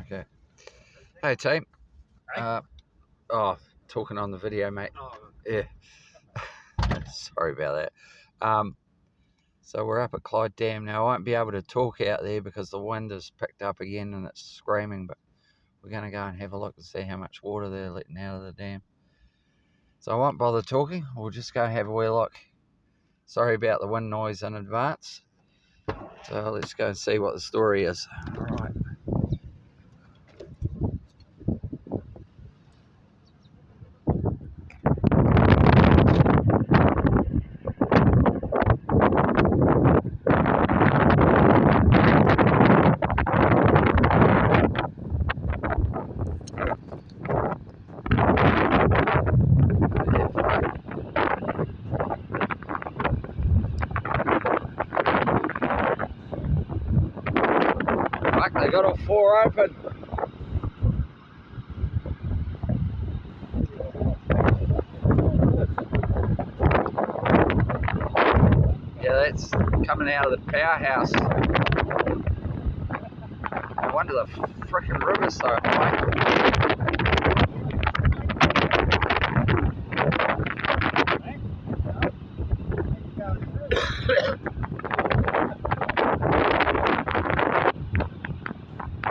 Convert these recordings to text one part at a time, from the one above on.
Okay. Hey team. Oh, talking on the video, mate. Yeah. Sorry about that. So we're up at Clyde Dam now. I won't be able to talk out there because the wind has picked up again and it's screaming, but we're going to go and have a look and see how much water they're letting out of the dam. So I won't bother talking. We'll just go have a wee look. Sorry about the wind noise in advance. So let's go and see what the story is. All right. Fuck, they got all four open. Yeah, that's coming out of the powerhouse. No wonder the frickin' river's so high. I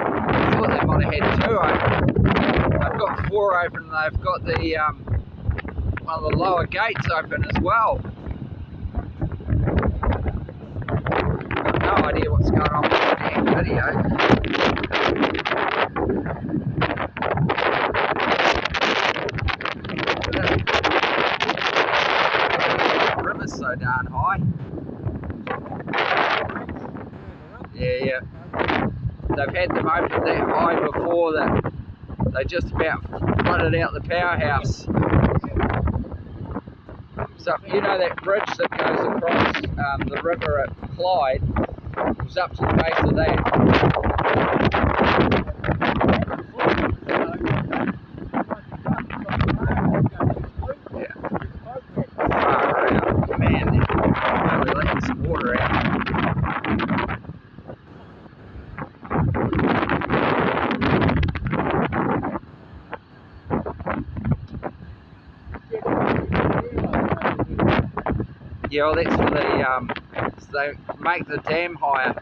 thought they might have had two open. They've got four open and they've got the one of the lower gates open as well. Got no idea what's going on with the damn video. The river's so darn high. Yeah. They've had them open that high before that they just about flooded out the powerhouse. So you know that bridge that goes across the river at Clyde was up to the base of that. Yeah. Far out. Man, they're really letting some water out. Yeah, well, that's for the, so they make the dam higher.